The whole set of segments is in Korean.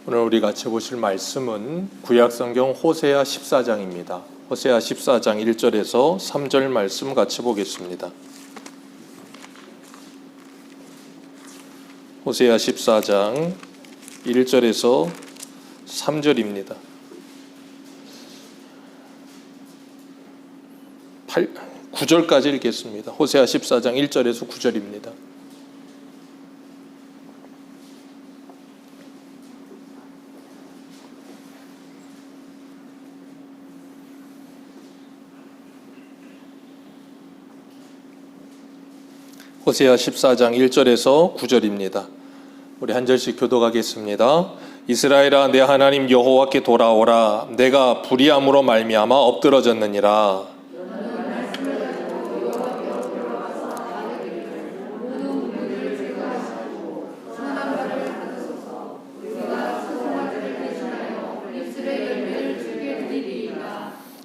오늘 우리 같이 보실 말씀은 구약성경 호세아 14장입니다. 호세아 14장 1절에서 3절 말씀 같이 보겠습니다. 호세아 14장 1절에서 3절입니다. 9절까지 읽겠습니다. 호세아 14장 1절에서 9절입니다. 호세아 14장 1절에서 9절입니다. 우리 한 절씩 교독하겠습니다. 이스라엘아, 내 하나님 여호와께 돌아오라. 내가 불의함으로 말미암아 엎드러졌느니라.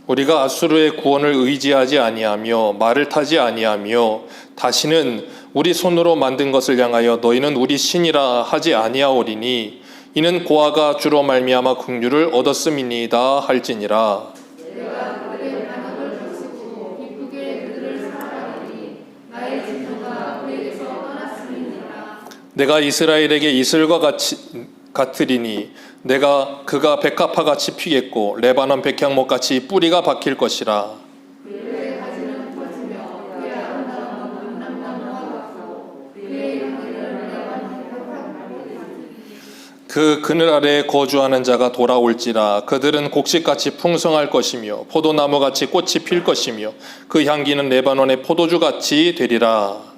우리가 아수르의 구원을 의지하지 아니하며 말을 타지 아니하며 다시는 우리 손으로 만든 것을 향하여 너희는 우리 신이라 하지 아니하오리니 이는 고아가 주로 말미암아 긍휼을 얻었음이니이다 할지니라. 내가 이스라엘에게 이슬과 같으리니 내가 그가 백합화같이 피겠고 레바논 백향목같이 뿌리가 박힐 것이라. 그 그늘 아래에 거주하는 자가 돌아올지라. 그들은 곡식같이 풍성할 것이며 포도나무같이 꽃이 필 것이며 그 향기는 레바논의 포도주같이 되리라.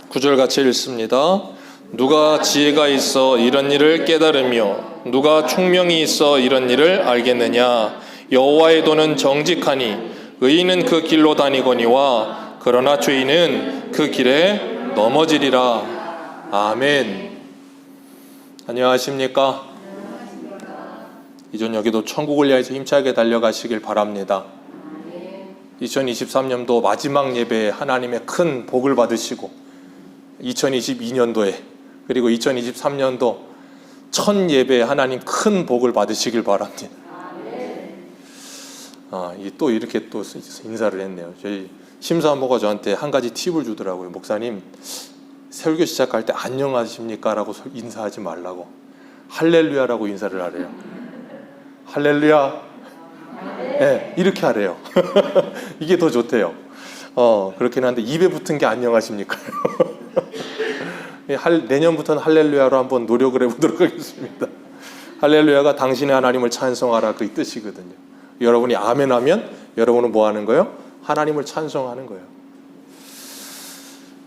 구절같이 읽습니다. 누가 지혜가 있어 이런 일을 깨달으며 누가 총명이 있어 이런 일을 알겠느냐. 여호와의 도는 정직하니 의인은 그 길로 다니거니와 그러나 죄인은 그 길에 넘어지리라. 아멘. 안녕하십니까? 이전 여기도 천국을 향해서 힘차게 달려가시길 바랍니다. 2023년도 마지막 예배에 하나님의 큰 복을 받으시고 2022년도에 그리고 2023년도 첫 예배에 하나님 큰 복을 받으시길 바랍니다. 또 이렇게 또 인사를 했네요. 저희 심사모가 저한테 한 가지 팁을 주더라고요. 목사님, 설교 시작할 때 안녕하십니까? 라고 인사하지 말라고 할렐루야라고 인사를 하래요. 할렐루야. 네, 이렇게 하래요. 이게 더 좋대요. 그렇긴 한데 입에 붙은 게 안녕하십니까? 내년부터는 할렐루야로 한번 노력을 해보도록 하겠습니다. 할렐루야가 당신의 하나님을 찬송하라 그 뜻이거든요. 여러분이 아멘 하면 여러분은 뭐 하는 거예요? 하나님을 찬송하는 거예요.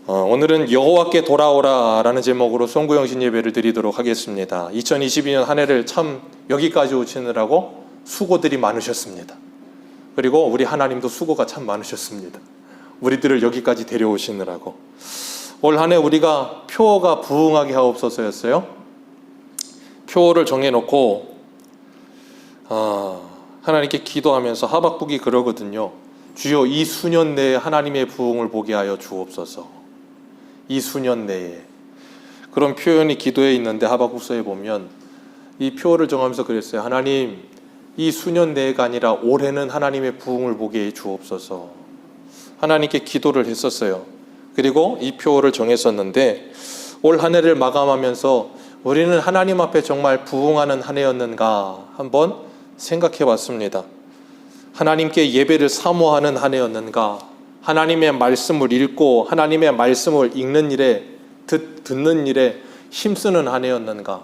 오늘은 여호와께 돌아오라 라는 제목으로 송구영신 예배를 드리도록 하겠습니다. 2022년 한 해를 참 여기까지 오시느라고 수고들이 많으셨습니다. 그리고 우리 하나님도 수고가 참 많으셨습니다. 우리들을 여기까지 데려오시느라고. 올 한 해 우리가 표어가 부응하게 하옵소서였어요. 표어를 정해놓고 하나님께 기도하면서 하박국이 그러거든요. 주여 이 수년 내에 하나님의 부응을 보게 하여 주옵소서. 이 수년 내에. 그런 표현이 기도에 있는데 하박국서에 보면 이 표어를 정하면서 그랬어요. 하나님, 이 수년 내가 아니라 올해는 하나님의 부응을 보게 해 주옵소서. 하나님께 기도를 했었어요. 그리고 이 표어를 정했었는데 올 한 해를 마감하면서 우리는 하나님 앞에 정말 부응하는 한 해였는가 한번 생각해 봤습니다. 하나님께 예배를 사모하는 한 해였는가, 하나님의 말씀을 읽고 하나님의 말씀을 읽는 일에 듣는 일에 힘쓰는 한 해였는가,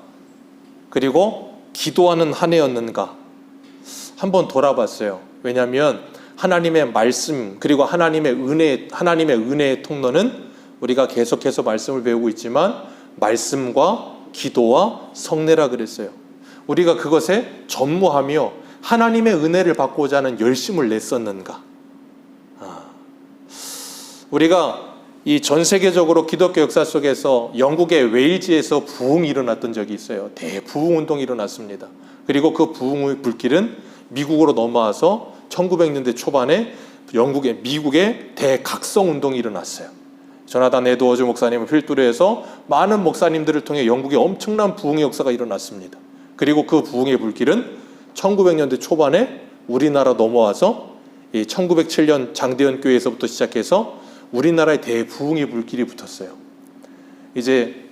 그리고 기도하는 한 해였는가 한번 돌아봤어요. 왜냐하면 하나님의 말씀 그리고 하나님의 은혜의 통로는 우리가 계속해서 말씀을 배우고 있지만 말씀과 기도와 성례라 그랬어요. 우리가 그것에 전무하며 하나님의 은혜를 받고자 하는 열심을 냈었는가. 우리가 이 전 세계적으로 기독교 역사 속에서 영국의 웨일즈에서 부흥이 일어났던 적이 있어요. 대부흥 운동이 일어났습니다. 그리고 그 부흥의 불길은 미국으로 넘어와서 1900년대 초반에 미국의 대각성 운동이 일어났어요. 조나단 에드워즈 목사님을 필두로 해서 많은 목사님들을 통해 영국의 엄청난 부흥의 역사가 일어났습니다. 그리고 그 부흥의 불길은 1900년대 초반에 우리나라 넘어와서 1907년 장대현 교회에서부터 시작해서 우리나라의 대부흥의 불길이 붙었어요. 이제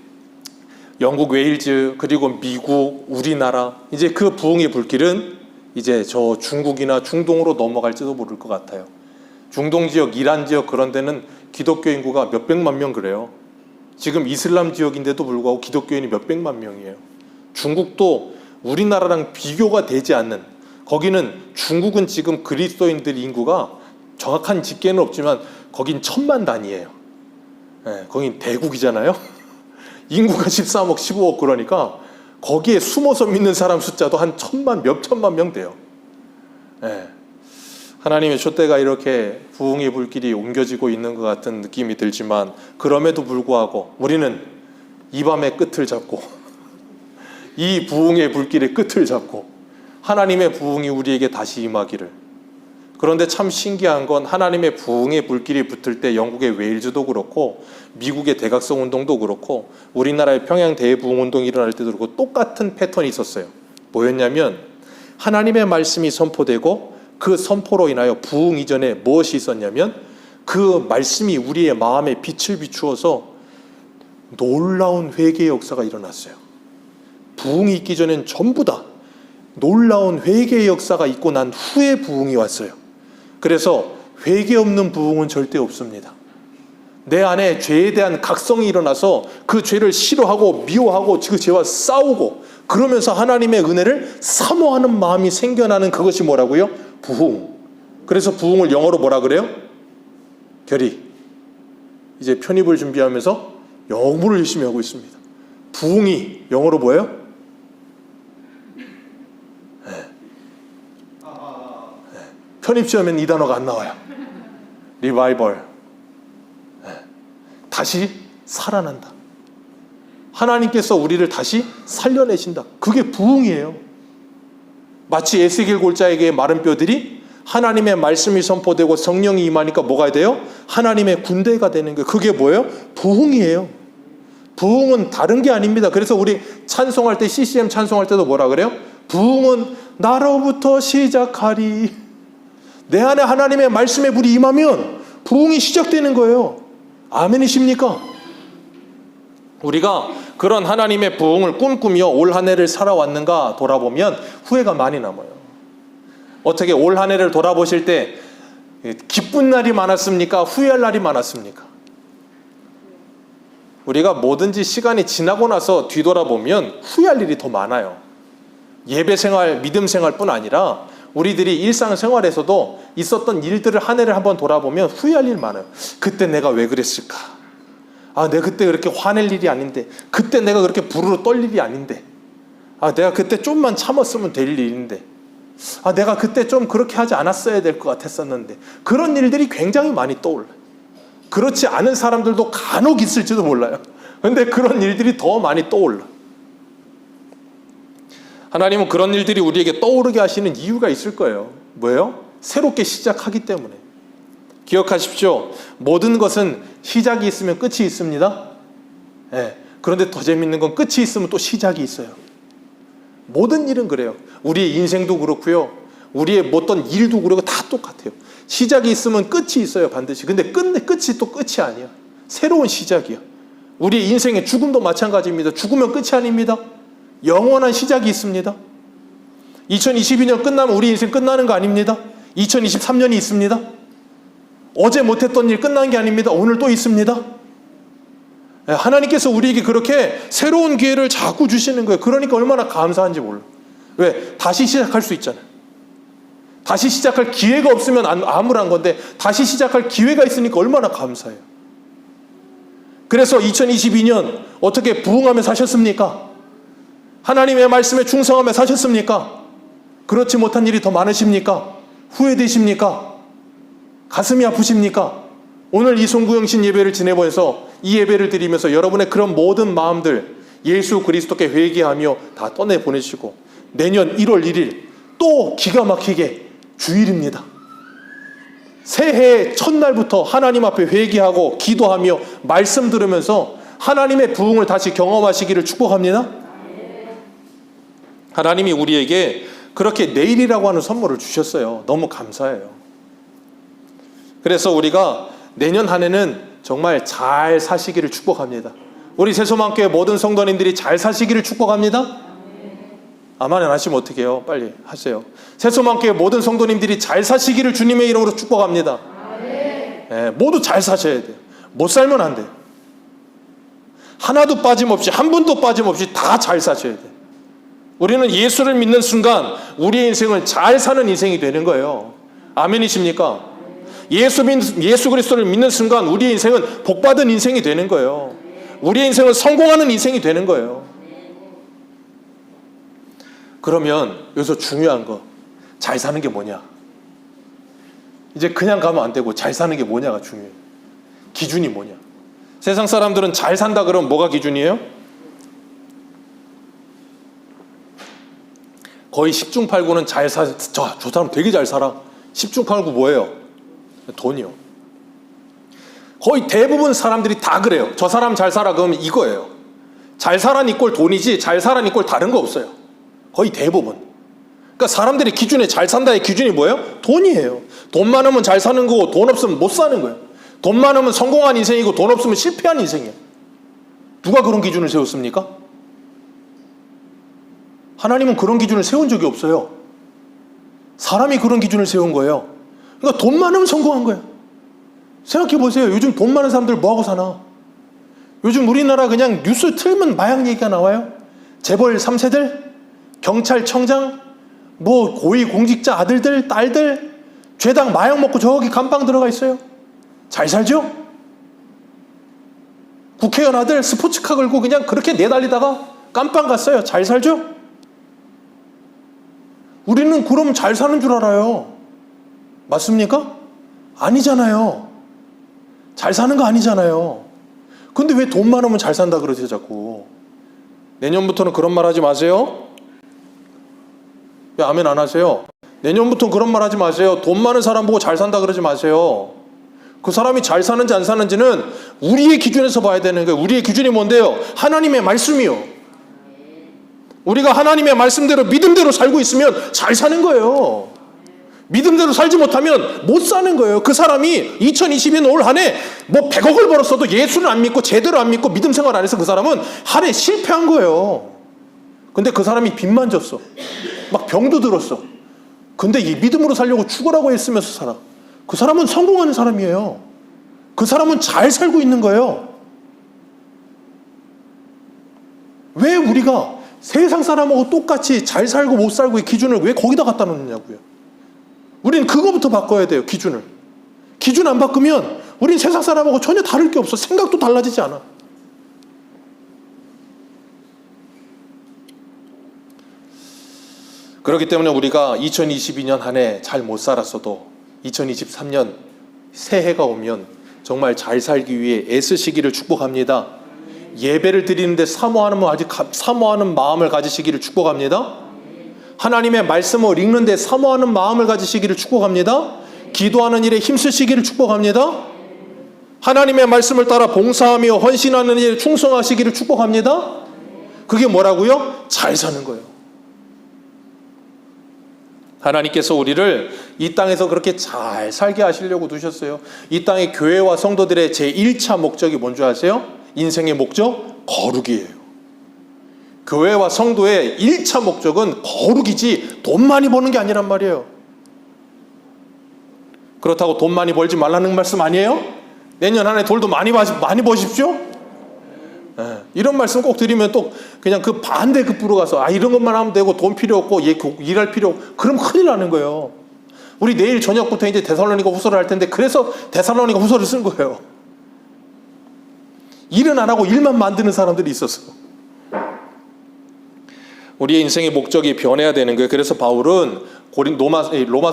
영국, 웨일즈, 그리고 미국, 우리나라, 이제 그 부흥의 불길은 이제 저 중국이나 중동으로 넘어갈지도 모를 것 같아요. 중동 지역, 이란 지역 그런 데는 기독교 인구가 몇백만 명 그래요. 지금 이슬람 지역인데도 불구하고 기독교인이 몇백만 명이에요. 중국도 우리나라랑 비교가 되지 않는, 거기는 중국은 지금 그리스도인들 인구가 정확한 집계는 없지만 거긴 1000만 단위예요. 거긴 대국이잖아요. 인구가 13억, 15억 그러니까 거기에 숨어서 믿는 사람 숫자도 한 1000만, 몇 천만 명 돼요. 하나님의 촛대가 이렇게 부흥의 불길이 옮겨지고 있는 것 같은 느낌이 들지만 그럼에도 불구하고 우리는 이 밤의 끝을 잡고 이 부흥의 불길의 끝을 잡고 하나님의 부흥이 우리에게 다시 임하기를. 그런데 참 신기한 건 하나님의 부흥의 불길이 붙을 때 영국의 웨일즈도 그렇고 미국의 대각성 운동도 그렇고 우리나라의 평양 대부흥 운동이 일어날 때도 그렇고 똑같은 패턴이 있었어요. 뭐였냐면 하나님의 말씀이 선포되고 그 선포로 인하여 부흥 이전에 무엇이 있었냐면 그 말씀이 우리의 마음에 빛을 비추어서 놀라운 회개의 역사가 일어났어요. 부흥이 있기 전엔 전부 다 놀라운 회개의 역사가 있고 난 후에 부흥이 왔어요. 그래서 회개 없는 부흥은 절대 없습니다. 내 안에 죄에 대한 각성이 일어나서 그 죄를 싫어하고 미워하고 그 죄와 싸우고 그러면서 하나님의 은혜를 사모하는 마음이 생겨나는 그것이 뭐라고요? 부흥. 그래서 부흥을 영어로 뭐라 그래요? 결의. 이제 편입을 준비하면서 영어 공부를 열심히 하고 있습니다. 부흥이 영어로 뭐예요? 편입시험엔 이 단어가 안 나와요. 리바이벌. 다시 살아난다. 하나님께서 우리를 다시 살려내신다. 그게 부흥이에요. 마치 에스겔 골짜기의 마른 뼈들이 하나님의 말씀이 선포되고 성령이 임하니까 뭐가 돼요? 하나님의 군대가 되는 거예요. 그게 뭐예요? 부흥이에요. 부흥은 다른 게 아닙니다. 그래서 우리 찬송할 때 CCM 찬송할 때도 뭐라 그래요? 부흥은 나로부터 시작하리. 내 안에 하나님의 말씀의 불이 임하면 부흥이 시작되는 거예요. 아멘이십니까? 우리가 그런 하나님의 부흥을 꿈꾸며 올 한 해를 살아왔는가 돌아보면 후회가 많이 남아요. 어떻게 올 한 해를 돌아보실 때 기쁜 날이 많았습니까? 후회할 날이 많았습니까? 우리가 뭐든지 시간이 지나고 나서 뒤돌아보면 후회할 일이 더 많아요. 예배 생활, 믿음 생활뿐 아니라 우리들이 일상생활에서도 있었던 일들을 한 해를 한번 돌아보면 후회할 일 많아요. 그때 내가 왜 그랬을까? 내가 그때 그렇게 화낼 일이 아닌데, 그때 내가 그렇게 부르르 떨 일이 아닌데, 내가 그때 좀만 참았으면 될 일인데, 내가 그때 좀 그렇게 하지 않았어야 될 것 같았었는데, 그런 일들이 굉장히 많이 떠올라요. 그렇지 않은 사람들도 간혹 있을지도 몰라요. 근데 그런 일들이 더 많이 떠올라. 하나님은 그런 일들이 우리에게 떠오르게 하시는 이유가 있을 거예요. 뭐예요? 새롭게 시작하기 때문에. 기억하십시오. 모든 것은 시작이 있으면 끝이 있습니다. 그런데 더 재밌는 건 끝이 있으면 또 시작이 있어요. 모든 일은 그래요. 우리의 인생도 그렇고요. 우리의 어떤 일도 그렇고 다 똑같아요. 시작이 있으면 끝이 있어요. 반드시. 근데 끝이 또 끝이 아니야. 새로운 시작이야. 우리의 인생의 죽음도 마찬가지입니다. 죽으면 끝이 아닙니다. 영원한 시작이 있습니다. 2022년 끝나면 우리 인생 끝나는 거 아닙니다. 2023년이 있습니다. 어제 못했던 일 끝난 게 아닙니다. 오늘 또 있습니다. 하나님께서 우리에게 그렇게 새로운 기회를 자꾸 주시는 거예요. 그러니까 얼마나 감사한지 몰라. 왜? 다시 시작할 수 있잖아요. 다시 시작할 기회가 없으면 암울한 건데 다시 시작할 기회가 있으니까 얼마나 감사해요. 그래서 2022년 어떻게 부흥하며 사셨습니까? 하나님의 말씀에 충성하며 사셨습니까? 그렇지 못한 일이 더 많으십니까? 후회되십니까? 가슴이 아프십니까? 오늘 이 송구영신 예배를 지내면서 이 예배를 드리면서 여러분의 그런 모든 마음들 예수 그리스도께 회개하며 다 떠내보내시고 내년 1월 1일 또 기가 막히게 주일입니다. 새해 첫날부터 하나님 앞에 회개하고 기도하며 말씀 들으면서 하나님의 부흥을 다시 경험하시기를 축복합니다. 하나님이 우리에게 그렇게 내일이라고 하는 선물을 주셨어요. 너무 감사해요. 그래서 우리가 내년 한 해는 정말 잘 사시기를 축복합니다. 우리 새소망교회 모든 성도님들이 잘 사시기를 축복합니다. 아멘 안 하시면 어떻게 해요? 빨리 하세요. 새소망교회 모든 성도님들이 잘 사시기를 주님의 이름으로 축복합니다. 네, 모두 잘 사셔야 돼요. 못 살면 안 돼요. 하나도 빠짐없이, 한 분도 빠짐없이 다 잘 사셔야 돼요. 우리는 예수를 믿는 순간 우리의 인생은 잘 사는 인생이 되는 거예요. 아멘이십니까? 예수 그리스도를 믿는 순간 우리의 인생은 복받은 인생이 되는 거예요. 우리의 인생은 성공하는 인생이 되는 거예요. 그러면 여기서 중요한 거, 잘 사는 게 뭐냐? 이제 그냥 가면 안 되고 잘 사는 게 뭐냐가 중요해요. 기준이 뭐냐? 세상 사람들은 잘 산다 그러면 뭐가 기준이에요? 거의 10중 8구는 잘 사, 저 사람 되게 잘 살아. 10중 8구 뭐예요? 돈이요. 거의 대부분 사람들이 다 그래요. 저 사람 잘 살아 그러면 이거예요. 잘 살아 이꼴 돈이지 잘 살아 이꼴 다른 거 없어요. 거의 대부분. 그러니까 사람들이 기준에 잘 산다의 기준이 뭐예요? 돈이에요. 돈 많으면 잘 사는 거고 돈 없으면 못 사는 거예요. 돈 많으면 성공한 인생이고 돈 없으면 실패한 인생이에요. 누가 그런 기준을 세웠습니까? 하나님은 그런 기준을 세운 적이 없어요. 사람이 그런 기준을 세운 거예요. 그러니까 돈 많으면 성공한 거예요. 생각해 보세요. 요즘 돈 많은 사람들 뭐하고 사나? 요즘 우리나라 그냥 뉴스 틀면 마약 얘기가 나와요. 재벌 3세들, 경찰청장, 뭐 고위공직자 아들들, 딸들 죄당 마약 먹고 저기 감방 들어가 있어요. 잘 살죠? 국회의원 아들 스포츠카 걸고 그냥 그렇게 내달리다가 깜빵 갔어요. 잘 살죠? 우리는 그럼 잘 사는 줄 알아요. 맞습니까? 아니잖아요. 잘 사는 거 아니잖아요. 근데 왜 돈 많으면 잘 산다 그러세요 자꾸. 내년부터는 그런 말 하지 마세요. 왜 아멘 안 하세요? 내년부터는 그런 말 하지 마세요. 돈 많은 사람 보고 잘 산다 그러지 마세요. 그 사람이 잘 사는지 안 사는지는 우리의 기준에서 봐야 되는 거예요. 우리의 기준이 뭔데요? 하나님의 말씀이요. 우리가 하나님의 말씀대로 믿음대로 살고 있으면 잘 사는 거예요. 믿음대로 살지 못하면 못 사는 거예요. 그 사람이 2022년 올 한 해 뭐 100억을 벌었어도 예수는 안 믿고 제대로 안 믿고 믿음 생활 안 해서 그 사람은 한 해 실패한 거예요. 근데 그 사람이 빚만 졌어. 막 병도 들었어. 근데 이 믿음으로 살려고 죽으라고 했으면서 살아. 그 사람은 성공하는 사람이에요. 그 사람은 잘 살고 있는 거예요. 왜 우리가 세상 사람하고 똑같이 잘 살고 못 살고 이 기준을 왜 거기다 갖다 놓느냐고요. 우리는 그거부터 바꿔야 돼요. 기준을. 기준 안 바꾸면 우린 세상 사람하고 전혀 다를 게 없어. 생각도 달라지지 않아. 그렇기 때문에 우리가 2022년 한 해 잘 못 살았어도 2023년 새해가 오면 정말 잘 살기 위해 애쓰시기를 축복합니다. 예배를 드리는데 사모하는 마음을 가지시기를 축복합니다. 하나님의 말씀을 읽는데 사모하는 마음을 가지시기를 축복합니다. 기도하는 일에 힘쓰시기를 축복합니다. 하나님의 말씀을 따라 봉사하며 헌신하는 일에 충성하시기를 축복합니다. 그게 뭐라고요? 잘 사는 거예요. 하나님께서 우리를 이 땅에서 그렇게 잘 살게 하시려고 두셨어요. 이 땅의 교회와 성도들의 제1차 목적이 뭔지 아세요? 인생의 목적? 거룩이에요. 교회와 성도의 1차 목적은 거룩이지 돈 많이 버는 게 아니란 말이에요. 그렇다고 돈 많이 벌지 말라는 말씀 아니에요? 내년 한 해 돈도 많이 버십시오. 이런 말씀 꼭 드리면 또 그냥 그 반대 급부로 가서 이런 것만 하면 되고 돈 필요 없고 일할 필요 없고 그럼 큰일 나는 거예요. 우리 내일 저녁부터 이제 데살로니가 후서를 할 텐데 그래서 데살로니가 후서를 쓴 거예요. 일은 안 하고 일만 만드는 사람들이 있었어. 우리의 인생의 목적이 변해야 되는 거예요. 그래서 바울은 로마서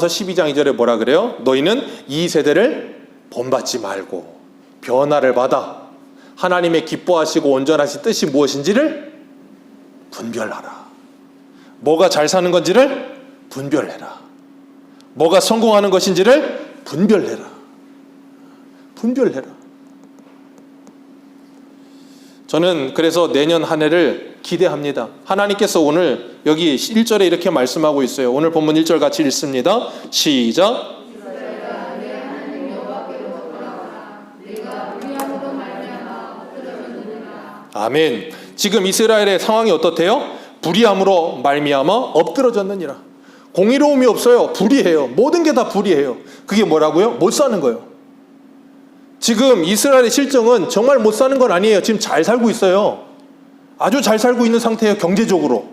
12장 2절에 뭐라 그래요? 너희는 이 세대를 본받지 말고 변화를 받아 하나님의 기뻐하시고 온전하신 뜻이 무엇인지를 분별하라. 뭐가 잘 사는 건지를 분별해라. 뭐가 성공하는 것인지를 분별해라. 분별해라. 저는 그래서 내년 한 해를 기대합니다. 하나님께서 오늘 여기 1절에 이렇게 말씀하고 있어요. 오늘 본문 1절 같이 읽습니다. 시작. 아멘. 지금 이스라엘의 상황이 어떻대요? 불의함으로 말미암아 엎드러졌느니라. 공의로움이 없어요. 불의해요. 모든 게 다 불의해요. 그게 뭐라고요? 못 사는 거예요. 지금 이스라엘의 실정은 정말 못 사는 건 아니에요. 지금 잘 살고 있어요. 아주 잘 살고 있는 상태예요. 경제적으로.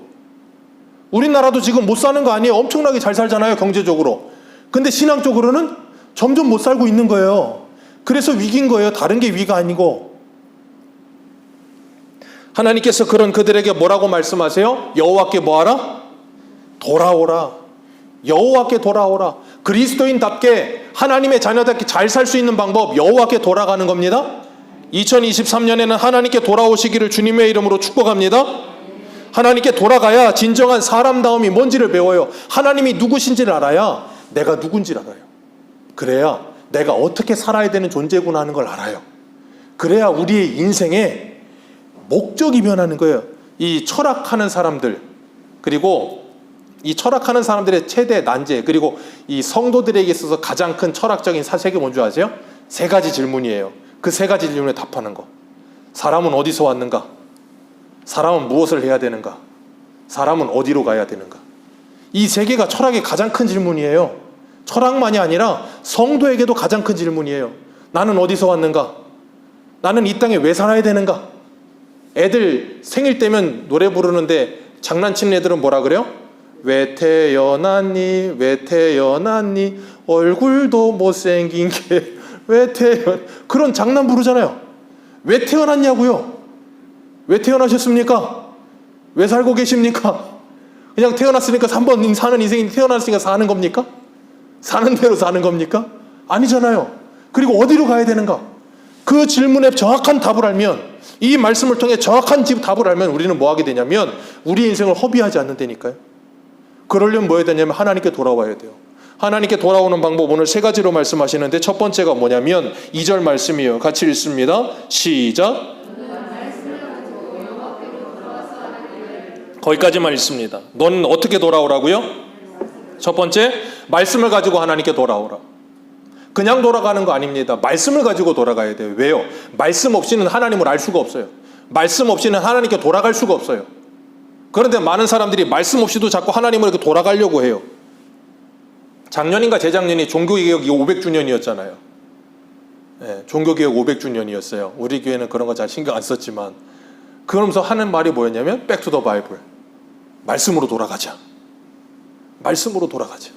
우리나라도 지금 못 사는 거 아니에요. 엄청나게 잘 살잖아요. 경제적으로. 근데 신앙적으로는 점점 못 살고 있는 거예요. 그래서 위기인 거예요. 다른 게 위가 아니고. 하나님께서 그런 그들에게 뭐라고 말씀하세요? 여호와께 뭐하라? 돌아오라. 여호와께 돌아오라. 그리스도인답게 하나님의 자녀답게 잘 살 수 있는 방법, 여호와께 돌아가는 겁니다. 2023년에는 하나님께 돌아오시기를 주님의 이름으로 축복합니다. 하나님께 돌아가야 진정한 사람다움이 뭔지를 배워요. 하나님이 누구신지를 알아야 내가 누군지를 알아요. 그래야 내가 어떻게 살아야 되는 존재구나 하는 걸 알아요. 그래야 우리의 인생에 목적이 변하는 거예요. 이 철학하는 사람들, 그리고 이 철학하는 사람들의 최대 난제, 그리고 이 성도들에게 있어서 가장 큰 철학적인 사색이 뭔지 아세요? 세 가지 질문이에요. 그 세 가지 질문에 답하는 거. 사람은 어디서 왔는가? 사람은 무엇을 해야 되는가? 사람은 어디로 가야 되는가? 이 세 개가 철학의 가장 큰 질문이에요. 철학만이 아니라 성도에게도 가장 큰 질문이에요. 나는 어디서 왔는가? 나는 이 땅에 왜 살아야 되는가? 애들 생일 때면 노래 부르는데 장난치는 애들은 뭐라 그래요? 왜 태어났니? 왜 태어났니? 얼굴도 못생긴 게 왜 그런 장난 부르잖아요. 왜 태어났냐고요? 왜 태어나셨습니까? 왜 살고 계십니까? 그냥 태어났으니까 3번 사는 인생이 태어났으니까 사는 겁니까? 사는 대로 사는 겁니까? 아니잖아요. 그리고 어디로 가야 되는가? 그 질문에 정확한 답을 알면, 이 말씀을 통해 정확한 답을 알면 우리는 뭐 하게 되냐면 우리 인생을 허비하지 않는다니까요. 그러려면 뭐 해야 되냐면 하나님께 돌아와야 돼요. 하나님께 돌아오는 방법 오늘 세 가지로 말씀하시는데 첫 번째가 뭐냐면 2절 말씀이에요. 같이 읽습니다. 시작. 거기까지만 읽습니다. 너는 어떻게 돌아오라고요? 첫 번째, 말씀을 가지고 하나님께 돌아오라. 그냥 돌아가는 거 아닙니다. 말씀을 가지고 돌아가야 돼요. 왜요? 말씀 없이는 하나님을 알 수가 없어요. 말씀 없이는 하나님께 돌아갈 수가 없어요. 그런데 많은 사람들이 말씀 없이도 자꾸 하나님을 이렇게 돌아가려고 해요. 작년인가 재작년이 종교개혁이 500주년이었잖아요. 네, 종교개혁 500주년이었어요. 우리 교회는 그런 거 잘 신경 안 썼지만, 그러면서 하는 말이 뭐였냐면 Back to the Bible. 말씀으로 돌아가자. 말씀으로 돌아가자.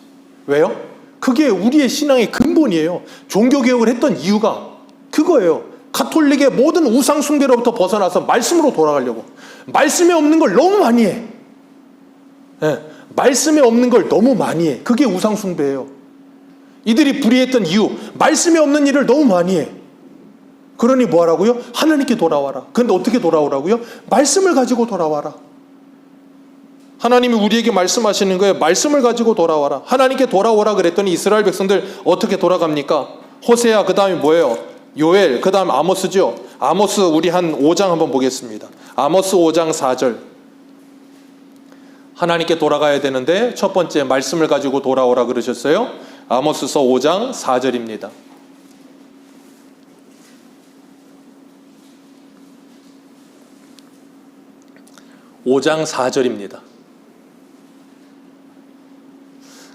왜요? 그게 우리의 신앙의 근본이에요. 종교개혁을 했던 이유가 그거예요. 가톨릭의 모든 우상 숭배로부터 벗어나서 말씀으로 돌아가려고. 말씀에 없는 걸 너무 많이 해. 네, 말씀에 없는 걸 너무 많이 해. 그게 우상 숭배예요. 이들이 불의했던 이유, 말씀에 없는 일을 너무 많이 해. 그러니 뭐 하라고요? 하나님께 돌아와라. 그런데 어떻게 돌아오라고요? 말씀을 가지고 돌아와라. 하나님이 우리에게 말씀하시는 거예요. 말씀을 가지고 돌아와라. 하나님께 돌아오라 그랬더니 이스라엘 백성들 어떻게 돌아갑니까? 호세아, 그 다음에 뭐예요? 요엘, 그 다음 아모스죠. 아모스 우리 한 5장 한번 보겠습니다. 아모스 5장 4절. 하나님께 돌아가야 되는데 첫 번째 말씀을 가지고 돌아오라 그러셨어요. 아모스서 5장 4절입니다. (5장 4절입니다)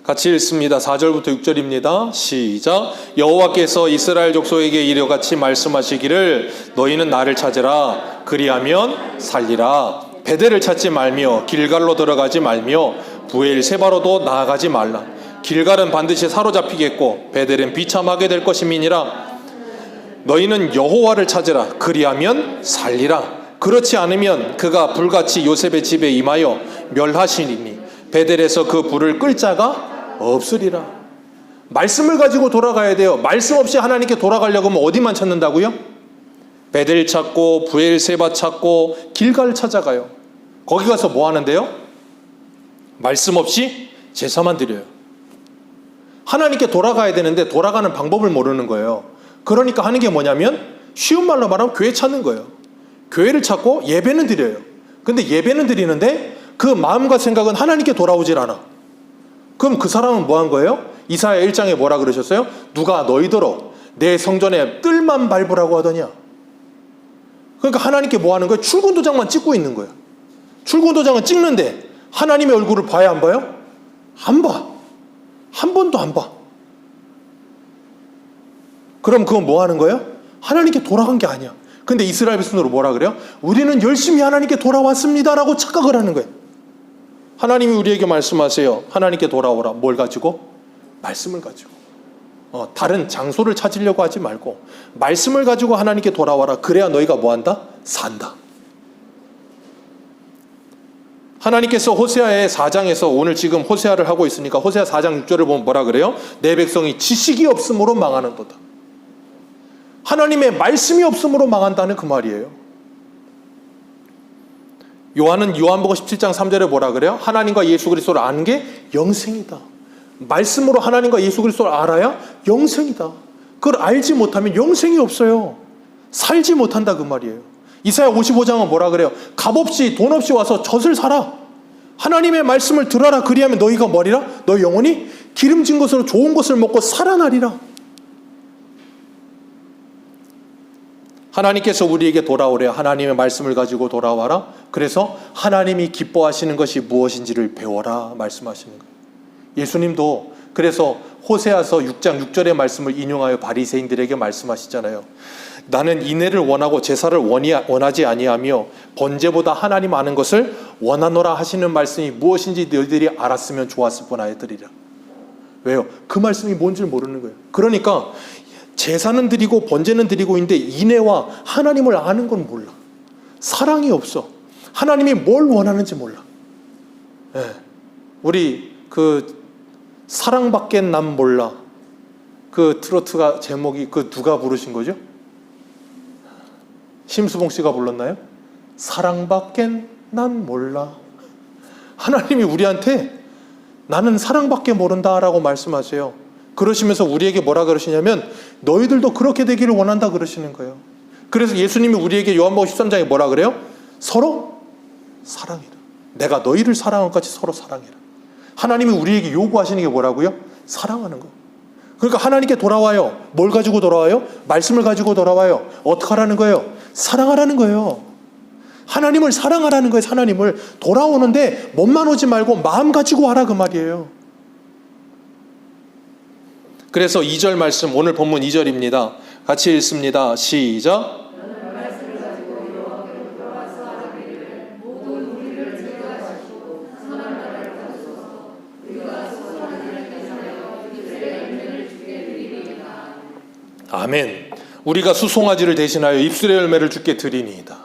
같이 읽습니다. 4절부터 6절입니다. 시작. 여호와께서 이스라엘 족속에게 이러같이 말씀하시기를 너희는 나를 찾으라. 그리하면 살리라. 베델을 찾지 말며 길갈로 들어가지 말며 부엘세바로도 나아가지 말라. 길갈은 반드시 사로잡히겠고 베델은 비참하게 될 것임이니라. 너희는 여호와를 찾으라. 그리하면 살리라. 그렇지 않으면 그가 불같이 요셉의 집에 임하여 멸하시리니 베델에서 그 불을 끌 자가 없으리라. 말씀을 가지고 돌아가야 돼요. 말씀 없이 하나님께 돌아가려고 하면 어디만 찾는다고요? 베델 찾고 브엘세바 찾고 길갈 찾아가요. 거기 가서 뭐 하는데요? 말씀 없이 제사만 드려요. 하나님께 돌아가야 되는데 돌아가는 방법을 모르는 거예요. 그러니까 하는 게 뭐냐면 쉬운 말로 말하면 교회 찾는 거예요. 교회를 찾고 예배는 드려요. 근데 예배는 드리는데 그 마음과 생각은 하나님께 돌아오질 않아. 그럼 그 사람은 뭐 한 거예요? 이사야 1장에 뭐라 그러셨어요? 누가 너희더러 내 성전에 뜰만 밟으라고 하더냐. 그러니까 하나님께 뭐 하는 거예요? 출근 도장만 찍고 있는 거예요. 출근 도장은 찍는데 하나님의 얼굴을 봐야 안 봐요? 안 봐. 한 번도 안 봐. 그럼 그건 뭐 하는 거예요? 하나님께 돌아간 게 아니야. 근데 이스라엘 백성으로 뭐라 그래요? 우리는 열심히 하나님께 돌아왔습니다라고 착각을 하는 거예요. 하나님이 우리에게 말씀하세요. 하나님께 돌아오라. 뭘 가지고? 말씀을 가지고. 다른 장소를 찾으려고 하지 말고 말씀을 가지고 하나님께 돌아와라. 그래야 너희가 뭐한다? 산다. 하나님께서 호세아의 4장에서 오늘 지금 호세아를 하고 있으니까 호세아 4장 6절을 보면 뭐라 그래요? 내 백성이 지식이 없음으로 망하는도다. 하나님의 말씀이 없음으로 망한다는 그 말이에요. 요한은 요한복음 17장 3절에 뭐라 그래요? 하나님과 예수 그리스도를 아는 게 영생이다. 말씀으로 하나님과 예수 그리스도를 알아야 영생이다. 그걸 알지 못하면 영생이 없어요. 살지 못한다 그 말이에요. 이사야 55장은 뭐라 그래요? 값없이 돈 없이 와서 젖을 사라. 하나님의 말씀을 들어라. 그리하면 너희가 뭐리라? 너희 영혼이 기름진 것으로 좋은 것을 먹고 살아나리라. 하나님께서 우리에게 돌아오래. 하나님의 말씀을 가지고 돌아와라. 그래서 하나님이 기뻐하시는 것이 무엇인지를 배워라 말씀하시는 거예요. 예수님도 그래서 호세아서 6장 6절의 말씀을 인용하여 바리새인들에게 말씀하시잖아요. 나는 인애를 원하고 제사를 원하지 아니하며 번제보다 하나님 아는 것을 원하노라 하시는 말씀이 무엇인지 너희들이 알았으면 좋았을 뻔하였으리라. 왜요? 그 말씀이 뭔지 모르는 거예요. 그러니까 제사는 드리고 번제는 드리고 있는데 인애와 하나님을 아는 건 몰라. 사랑이 없어. 하나님이 뭘 원하는지 몰라. 네. 우리 사랑밖에 난 몰라. 그 트로트가 제목이 누가 부르신 거죠? 심수봉 씨가 불렀나요? 사랑밖에 난 몰라. 하나님이 우리한테 나는 사랑밖에 모른다라고 말씀하세요. 그러시면서 우리에게 뭐라 그러시냐면 너희들도 그렇게 되기를 원한다 그러시는 거예요. 그래서 예수님이 우리에게 요한복음 13장에 뭐라 그래요? 서로 사랑해라. 내가 너희를 사랑한 것 같이 서로 사랑해라. 하나님이 우리에게 요구하시는 게 뭐라고요? 사랑하는 거. 그러니까 하나님께 돌아와요. 뭘 가지고 돌아와요? 말씀을 가지고 돌아와요. 어떻게 하라는 거예요? 사랑하라는 거예요. 하나님을 사랑하라는 거예요. 하나님을 돌아오는데 몸만 오지 말고 마음 가지고 와라 그 말이에요. 그래서 2절 말씀, 오늘 본문 2절입니다. 같이 읽습니다. 시작. 아멘. 우리가 수송아지를 대신하여 입술의 열매를 주께 드리니이다.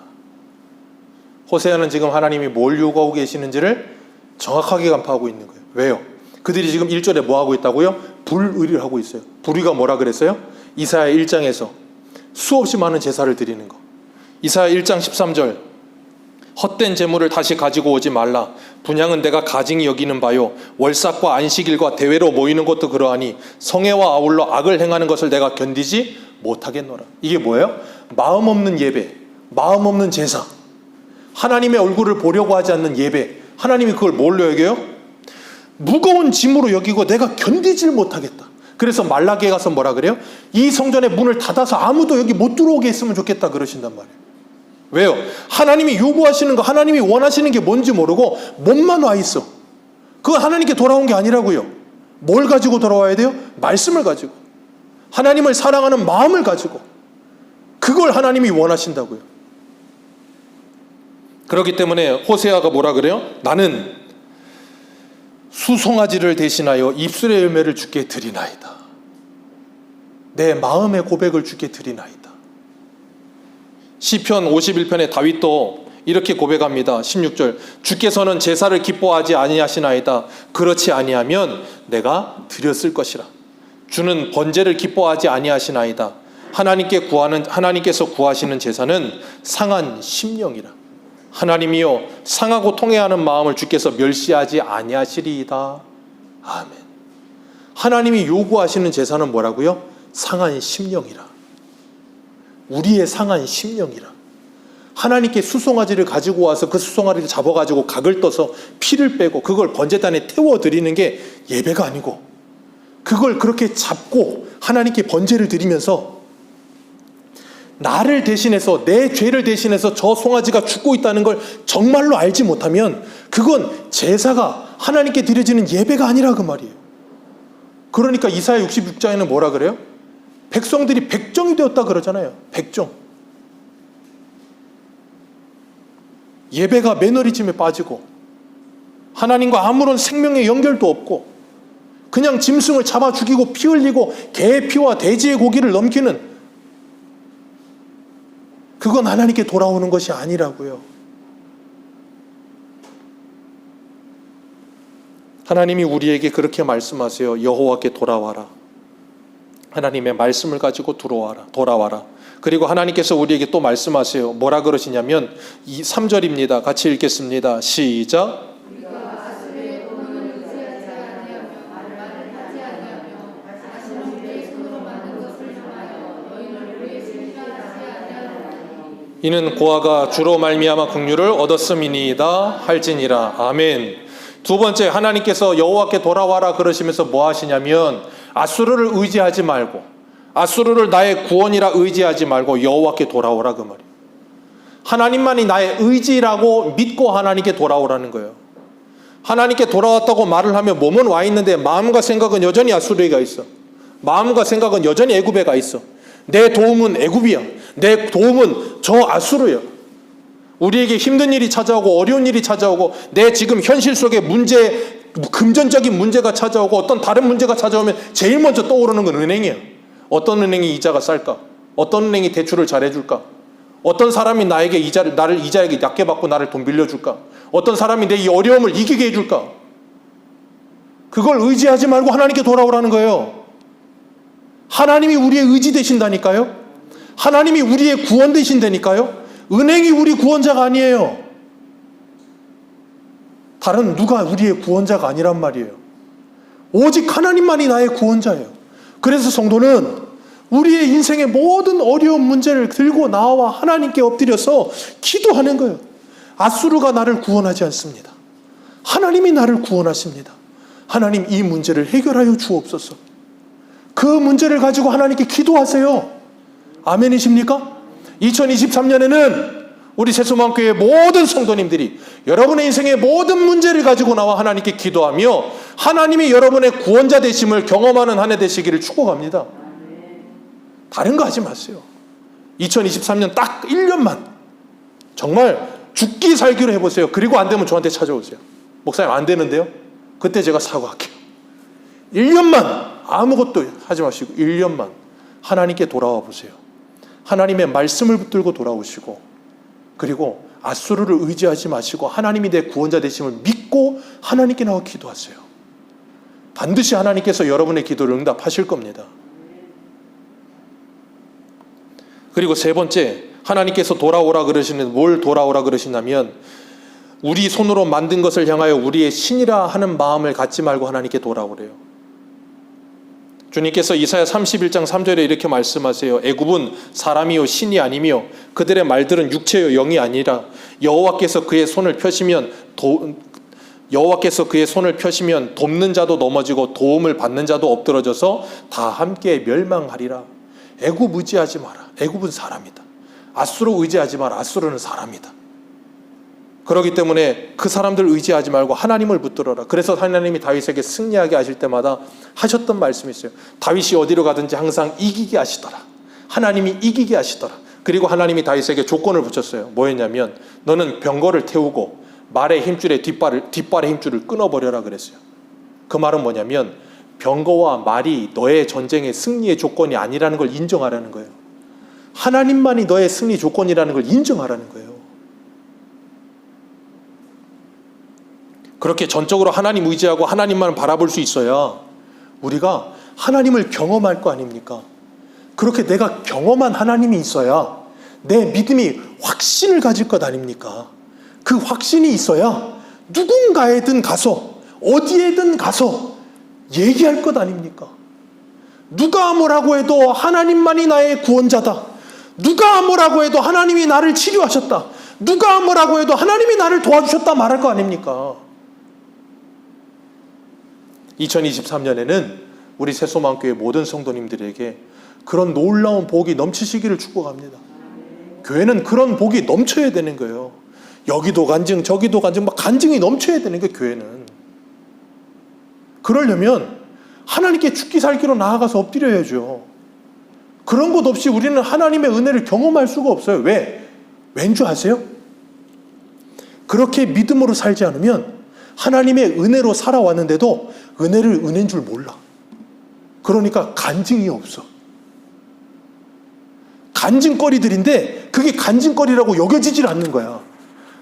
호세아는 지금 하나님이 뭘 요구하고 계시는지를 정확하게 간파하고 있는 거예요. 왜요? 그들이 지금 1절에 뭐 하고 있다고요? 불의를 하고 있어요. 불의가 뭐라 그랬어요? 이사야 1장에서 수없이 많은 제사를 드리는 거. 이사야 1장 13절 헛된 재물을 다시 가지고 오지 말라. 분향은 내가 가증히 여기는 바요. 월삭과 안식일과 대회로 모이는 것도 그러하니 성회와 아울러 악을 행하는 것을 내가 견디지 못하겠노라. 이게 뭐예요? 마음 없는 예배, 마음 없는 제사, 하나님의 얼굴을 보려고 하지 않는 예배. 하나님이 그걸 뭘로 여겨요? 무거운 짐으로 여기고 내가 견디질 못하겠다. 그래서 말라기에 가서 뭐라 그래요? 이 성전의 문을 닫아서 아무도 여기 못 들어오게 했으면 좋겠다 그러신단 말이에요. 왜요? 하나님이 요구하시는 거, 하나님이 원하시는 게 뭔지 모르고 몸만 와 있어. 그거 하나님께 돌아온 게 아니라고요. 뭘 가지고 돌아와야 돼요? 말씀을 가지고, 하나님을 사랑하는 마음을 가지고, 그걸 하나님이 원하신다고요. 그렇기 때문에 호세아가 뭐라 그래요? 나는 수송아지를 대신하여 입술의 열매를 주께 드리나이다. 내 마음의 고백을 주께 드리나이다. 시편 51편의 다윗도 이렇게 고백합니다. 16절 주께서는 제사를 기뻐하지 아니하시나이다. 그렇지 아니하면 내가 드렸을 것이라. 주는 번제를 기뻐하지 아니하시나이다. 하나님께서 구하시는 제사는 상한 심령이라. 하나님이여 상하고 통회하는 마음을 주께서 멸시하지 아니하시리이다. 아멘. 하나님이 요구하시는 제사는 뭐라고요? 상한 심령이라. 우리의 상한 심령이라. 하나님께 수송아지를 가지고 와서 그 수송아지를 잡아가지고 각을 떠서 피를 빼고 그걸 번제단에 태워드리는 게 예배가 아니고, 그걸 그렇게 잡고 하나님께 번제를 드리면서 나를 대신해서, 내 죄를 대신해서 저 송아지가 죽고 있다는 걸 정말로 알지 못하면 그건 제사가 하나님께 드려지는 예배가 아니라 그 말이에요. 그러니까 이사야 66장에는 뭐라 그래요? 백성들이 백정이 되었다 그러잖아요. 백정. 예배가 매너리즘에 빠지고 하나님과 아무런 생명의 연결도 없고 그냥 짐승을 잡아 죽이고 피 흘리고 개의 피와 돼지의 고기를 넘기는, 그건 하나님께 돌아오는 것이 아니라고요. 하나님이 우리에게 그렇게 말씀하세요. 여호와께 돌아와라. 하나님의 말씀을 가지고 돌아와라. 그리고 하나님께서 우리에게 또 말씀하세요. 뭐라 그러시냐면 3절입니다. 같이 읽겠습니다. 시작. 이는 고아가 주로 말미암아 긍휼을 얻었음이니이다 할지니라. 아멘. 두 번째, 하나님께서 여호와께 돌아와라 그러시면서 뭐 하시냐면 앗수르를 의지하지 말고, 앗수르를 나의 구원이라 의지하지 말고 여호와께 돌아오라 그 말이에요. 하나님만이 나의 의지라고 믿고 하나님께 돌아오라는 거예요. 하나님께 돌아왔다고 말을 하면 몸은 와 있는데 마음과 생각은 여전히 앗수르가 있어. 마음과 생각은 여전히 애굽에 가 있어. 내 도움은 애굽이야. 내 도움은 저 앗수르야. 우리에게 힘든 일이 찾아오고 어려운 일이 찾아오고 내 지금 현실 속에 문제, 금전적인 문제가 찾아오고 어떤 다른 문제가 찾아오면 제일 먼저 떠오르는 건 은행이야. 어떤 은행이 이자가 쌀까? 어떤 은행이 대출을 잘해줄까? 어떤 사람이 나를 이자에게 낮게 받고 나를 돈 빌려줄까? 어떤 사람이 내 이 어려움을 이기게 해줄까? 그걸 의지하지 말고 하나님께 돌아오라는 거예요. 하나님이 우리의 의지 되신다니까요. 하나님이 우리의 구원 되신다니까요. 은행이 우리 구원자가 아니에요. 다른 누가 우리의 구원자가 아니란 말이에요. 오직 하나님만이 나의 구원자예요. 그래서 성도는 우리의 인생의 모든 어려운 문제를 들고 나와 하나님께 엎드려서 기도하는 거예요. 앗수르가 나를 구원하지 않습니다. 하나님이 나를 구원하십니다. 하나님, 이 문제를 해결하여 주옵소서. 그 문제를 가지고 하나님께 기도하세요. 아멘이십니까? 2023년에는 우리 새소망교회 모든 성도님들이 여러분의 인생의 모든 문제를 가지고 나와 하나님께 기도하며 하나님이 여러분의 구원자 되심을 경험하는 한 해 되시기를 축복합니다. 다른 거 하지 마세요. 2023년 딱 1년만 정말 죽기 살기로 해보세요. 그리고 안 되면 저한테 찾아오세요. 목사님, 안 되는데요? 그때 제가 사과할게요. 1년만 아무것도 하지 마시고 1년만 하나님께 돌아와 보세요. 하나님의 말씀을 붙들고 돌아오시고, 그리고 앗수르를 의지하지 마시고 하나님이 내 구원자 되심을 믿고 하나님께 나와 기도하세요. 반드시 하나님께서 여러분의 기도를 응답하실 겁니다. 그리고 세 번째, 하나님께서 돌아오라 그러시는, 뭘 돌아오라 그러시냐면 우리 손으로 만든 것을 향하여 우리의 신이라 하는 마음을 갖지 말고 하나님께 돌아오래요. 주님께서 이사야 31장 3절에 이렇게 말씀하세요. 애굽은 사람이요 신이 아니며 그들의 말들은 육체요 영이 아니라 여호와께서 그의 손을 펴시면 돕는 자도 넘어지고 도움을 받는 자도 엎드러져서 다 함께 멸망하리라. 애굽 의지하지 마라. 애굽은 사람이다. 앗수르 의지하지 마라. 앗수르는 사람이다. 그렇기 때문에 그 사람들 의지하지 말고 하나님을 붙들어라. 그래서 하나님이 다윗에게 승리하게 하실 때마다 하셨던 말씀이 있어요. 다윗이 어디로 가든지 항상 이기게 하시더라. 하나님이 이기게 하시더라. 그리고 하나님이 다윗에게 조건을 붙였어요. 뭐였냐면 너는 병거를 태우고 말의 힘줄에 뒷발의 힘줄을 끊어버려라 그랬어요. 그 말은 뭐냐면 병거와 말이 너의 전쟁의 승리의 조건이 아니라는 걸 인정하라는 거예요. 하나님만이 너의 승리 조건이라는 걸 인정하라는 거예요. 그렇게 전적으로 하나님 의지하고 하나님만 바라볼 수 있어야 우리가 하나님을 경험할 거 아닙니까? 그렇게 내가 경험한 하나님이 있어야 내 믿음이 확신을 가질 것 아닙니까? 그 확신이 있어야 누군가에든 가서 어디에든 가서 얘기할 것 아닙니까? 누가 뭐라고 해도 하나님만이 나의 구원자다. 누가 뭐라고 해도 하나님이 나를 치료하셨다. 누가 뭐라고 해도 하나님이 나를 도와주셨다 말할 거 아닙니까? 2023년에는 우리 새소망교회 모든 성도님들에게 그런 놀라운 복이 넘치시기를 축복합니다. 교회는 그런 복이 넘쳐야 되는 거예요. 여기도 간증 저기도 간증 막 간증이 넘쳐야 되는 거예요. 교회는. 그러려면 하나님께 죽기 살기로 나아가서 엎드려야죠. 그런 것 없이 우리는 하나님의 은혜를 경험할 수가 없어요. 왜? 왠 줄 아세요? 그렇게 믿음으로 살지 않으면 하나님의 은혜로 살아왔는데도 은혜를 은혜인 줄 몰라. 그러니까 간증이 없어. 간증거리들인데 그게 간증거리라고 여겨지질 않는 거야.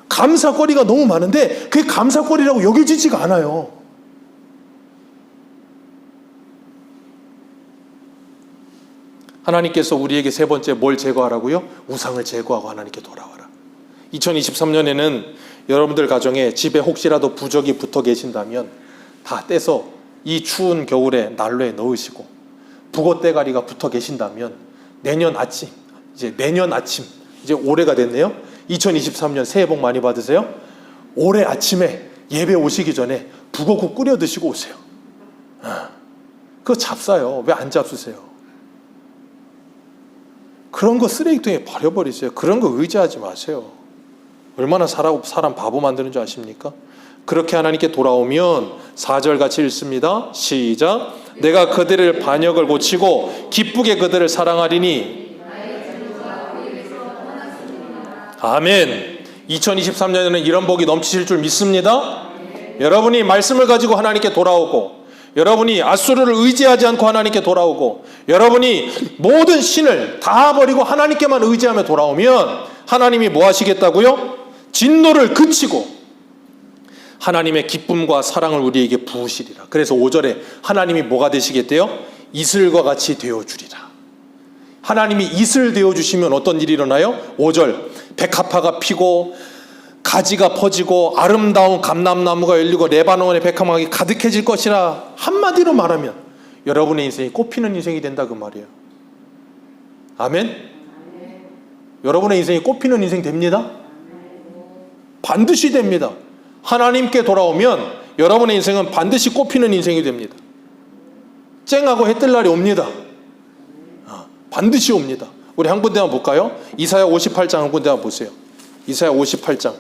감사거리가 너무 많은데 그게 감사거리라고 여겨지지가 않아요. 하나님께서 우리에게 세 번째 뭘 제거하라고요? 우상을 제거하고 하나님께 돌아와라. 2023년에는 여러분들 가정에 집에 혹시라도 부적이 붙어 계신다면 다 떼서 이 추운 겨울에 난로에 넣으시고, 북어대가리가 붙어 계신다면 내년 아침 이제 올해가 됐네요. 2023년 새해 복 많이 받으세요. 올해 아침에 예배 오시기 전에 북어국 끓여 드시고 오세요. 그거 잡사요. 왜 안 잡수세요? 그런 거 쓰레기통에 버려버리세요. 그런 거 의지하지 마세요. 얼마나 사람 바보 만드는 줄 아십니까? 그렇게 하나님께 돌아오면 4절 같이 읽습니다. 시작. 내가 그들을 반역을 고치고 기쁘게 그들을 사랑하리니. 아멘. 2023년에는 이런 복이 넘치실 줄 믿습니다. 여러분이 말씀을 가지고 하나님께 돌아오고, 여러분이 앗수르를 의지하지 않고 하나님께 돌아오고, 여러분이 모든 신을 다 버리고 하나님께만 의지하며 돌아오면 하나님이 뭐 하시겠다고요? 진노를 그치고 하나님의 기쁨과 사랑을 우리에게 부으시리라. 그래서 5절에 하나님이 뭐가 되시겠대요? 이슬과 같이 되어주리라. 하나님이 이슬 되어주시면 어떤 일이 일어나요? 5절 백합화가 피고 가지가 퍼지고 아름다운 감람나무가 열리고 레바논의 백합화가 가득해질 것이라. 한마디로 말하면 여러분의 인생이 꽃피는 인생이 된다 그 말이에요. 아멘? 여러분의 인생이 꽃피는 인생 됩니다. 반드시 됩니다. 하나님께 돌아오면 여러분의 인생은 반드시 꽃피는 인생이 됩니다. 쨍하고 해뜰 날이 옵니다. 반드시 옵니다. 우리 한 군데만 볼까요? 이사야 58장 한 군데만 보세요. 이사야 58장.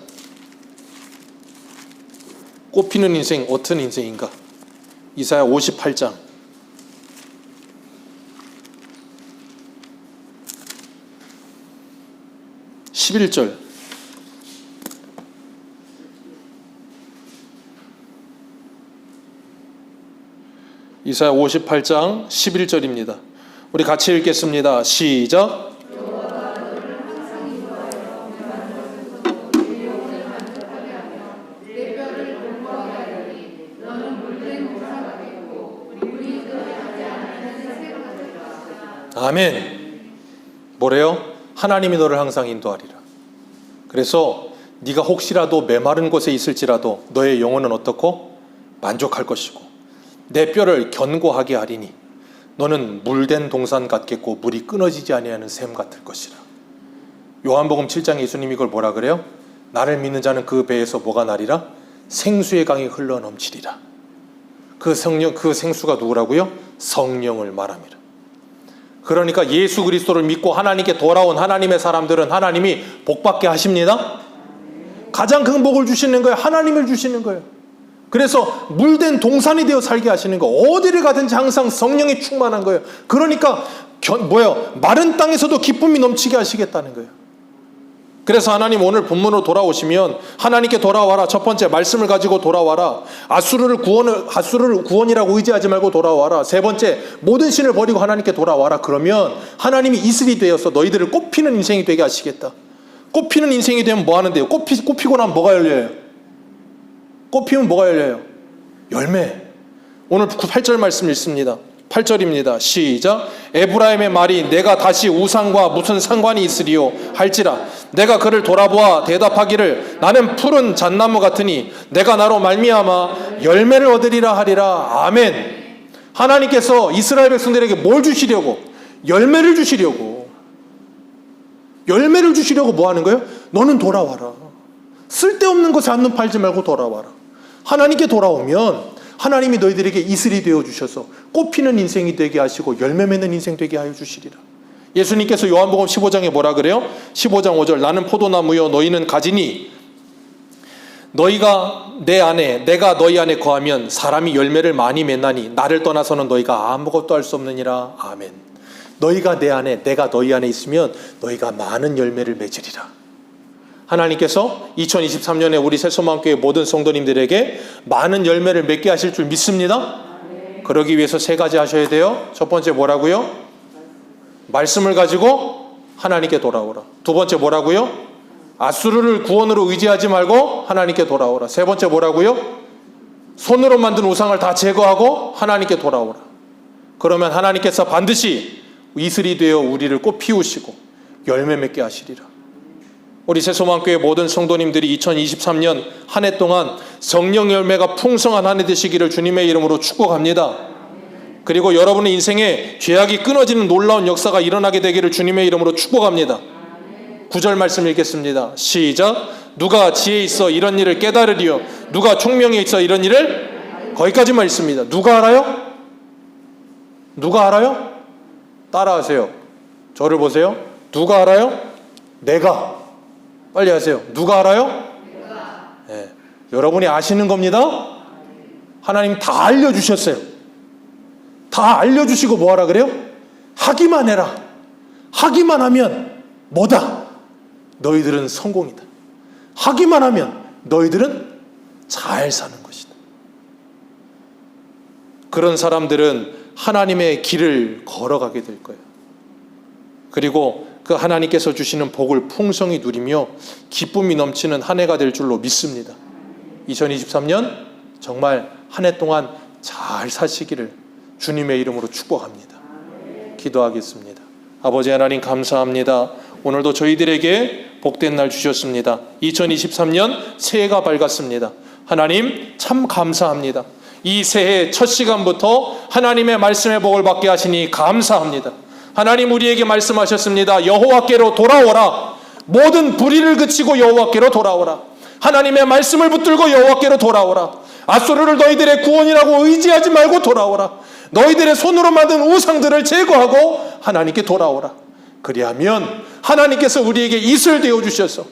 꽃피는 인생 어떤 인생인가? 이사야 58장 11절. 이사야 58장 11절입니다. 우리 같이 읽겠습니다. 시작. 아멘. 뭐래요? 하나님이 너를 항상 인도하리라. 그래서 네가 혹시라도 메마른 곳에 있을지라도 너의 영혼은 어떻고? 만족할 것이고 내 뼈를 견고하게 하리니 너는 물된 동산 같겠고 물이 끊어지지 아니하는 샘 같을 것이라. 요한복음 7장에 예수님이 이걸 뭐라 그래요? 나를 믿는 자는 그 배에서 뭐가 나리라? 생수의 강이 흘러 넘치리라. 그 생수가 누구라고요? 성령을 말합니다. 그러니까 예수 그리스도를 믿고 하나님께 돌아온 하나님의 사람들은 하나님이 복받게 하십니다. 가장 큰 복을 주시는 거예요. 하나님을 주시는 거예요. 그래서 물된 동산이 되어 살게 하시는 거. 어디를 가든지 항상 성령이 충만한 거예요. 그러니까 마른 땅에서도 기쁨이 넘치게 하시겠다는 거예요. 그래서 하나님 오늘 본문으로 돌아오시면 하나님께 돌아와라. 첫 번째 말씀을 가지고 돌아와라. 앗수르를 구원이라고 의지하지 말고 돌아와라. 세 번째 모든 신을 버리고 하나님께 돌아와라. 그러면 하나님이 이슬이 되어서 너희들을 꽃피는 인생이 되게 하시겠다. 꽃피는 인생이 되면 뭐 하는데요? 꽃피고 나면 뭐가 열려요? 꽃피면 뭐가 열려요? 열매. 오늘 8절 말씀 읽습니다. 8절입니다. 시작. 에브라임의 말이 내가 다시 우상과 무슨 상관이 있으리요 할지라 내가 그를 돌아보아 대답하기를 나는 푸른 잣나무 같으니 내가 나로 말미암아 열매를 얻으리라 하리라. 아멘. 하나님께서 이스라엘 백성들에게 뭘 주시려고? 열매를 주시려고. 열매를 주시려고 뭐 하는 거예요? 너는 돌아와라. 쓸데없는 것에 한눈 팔지 말고 돌아와라. 하나님께 돌아오면 하나님이 너희들에게 이슬이 되어 주셔서 꽃피는 인생이 되게 하시고 열매 맺는 인생 되게 하여 주시리라. 예수님께서 요한복음 15장에 뭐라 그래요? 15장 5절 나는 포도나무요 너희는 가지니 너희가 내 안에 내가 너희 안에 거하면 사람이 열매를 많이 맺나니 나를 떠나서는 너희가 아무것도 할 수 없느니라. 아멘. 너희가 내 안에 내가 너희 안에 있으면 너희가 많은 열매를 맺으리라. 하나님께서 2023년에 우리 새소망교회 모든 성도님들에게 많은 열매를 맺게 하실 줄 믿습니다. 그러기 위해서 세 가지 하셔야 돼요. 첫 번째 뭐라고요? 말씀을 가지고 하나님께 돌아오라. 두 번째 뭐라고요? 앗수르를 구원으로 의지하지 말고 하나님께 돌아오라. 세 번째 뭐라고요? 손으로 만든 우상을 다 제거하고 하나님께 돌아오라. 그러면 하나님께서 반드시 이슬이 되어 우리를 꽃 피우시고 열매 맺게 하시리라. 우리 새소망교회 모든 성도님들이 2023년 한 해 동안 성령 열매가 풍성한 한 해 되시기를 주님의 이름으로 축복합니다. 그리고 여러분의 인생에 죄악이 끊어지는 놀라운 역사가 일어나게 되기를 주님의 이름으로 축복합니다. 9절 말씀 읽겠습니다. 시작. 누가 지혜 있어 이런 일을 깨달으리요 누가 총명에 있어 이런 일을 거기까지만 있습니다. 누가 알아요? 누가 알아요? 따라하세요. 저를 보세요. 누가 알아요? 내가. 빨리 하세요. 누가 알아요? 네. 여러분이 아시는 겁니다. 하나님 다 알려주셨어요. 다 알려주시고 뭐 하라 그래요? 하기만 해라. 하기만 하면 뭐다? 너희들은 성공이다. 하기만 하면 너희들은 잘 사는 것이다. 그런 사람들은 하나님의 길을 걸어가게 될 거예요. 그리고 그 하나님께서 주시는 복을 풍성히 누리며 기쁨이 넘치는 한 해가 될 줄로 믿습니다. 2023년 정말 한 해 동안 잘 사시기를 주님의 이름으로 축복합니다. 기도하겠습니다. 아버지 하나님 감사합니다. 오늘도 저희들에게 복된 날 주셨습니다. 2023년 새해가 밝았습니다. 하나님 참 감사합니다. 이 새해 첫 시간부터 하나님의 말씀의 복을 받게 하시니 감사합니다. 하나님 우리에게 말씀하셨습니다. 여호와께로 돌아오라. 모든 불의를 그치고 여호와께로 돌아오라. 하나님의 말씀을 붙들고 여호와께로 돌아오라. 앗수르를 너희들의 구원이라고 의지하지 말고 돌아오라. 너희들의 손으로 만든 우상들을 제거하고 하나님께 돌아오라. 그리하면 하나님께서 우리에게 이슬 되어 주셔서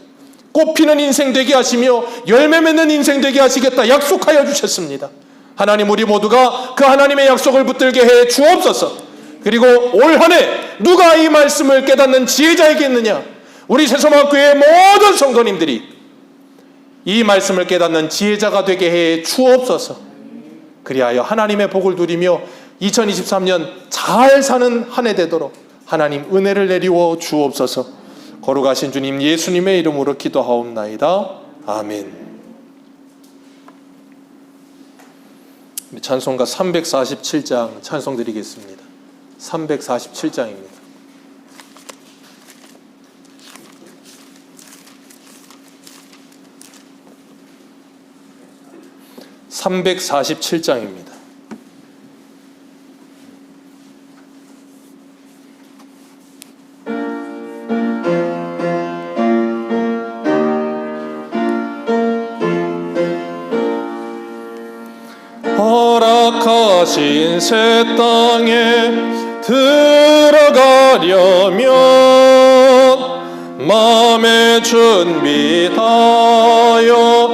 꽃피는 인생 되게 하시며 열매 맺는 인생 되게 하시겠다 약속하여 주셨습니다. 하나님 우리 모두가 그 하나님의 약속을 붙들게 해 주옵소서. 그리고 올 한 해 누가 이 말씀을 깨닫는 지혜자이겠느냐? 우리 새소망교회의 모든 성도님들이 이 말씀을 깨닫는 지혜자가 되게 해 주옵소서. 그리하여 하나님의 복을 누리며 2023년 잘 사는 한 해 되도록 하나님 은혜를 내리워 주옵소서. 거룩하신 주님 예수님의 이름으로 기도하옵나이다. 아멘. 찬송가 347장 찬송 드리겠습니다. 347장입니다. (347장입니다) 허락하신 새 땅에 들어가려면 마음의 준비 다하여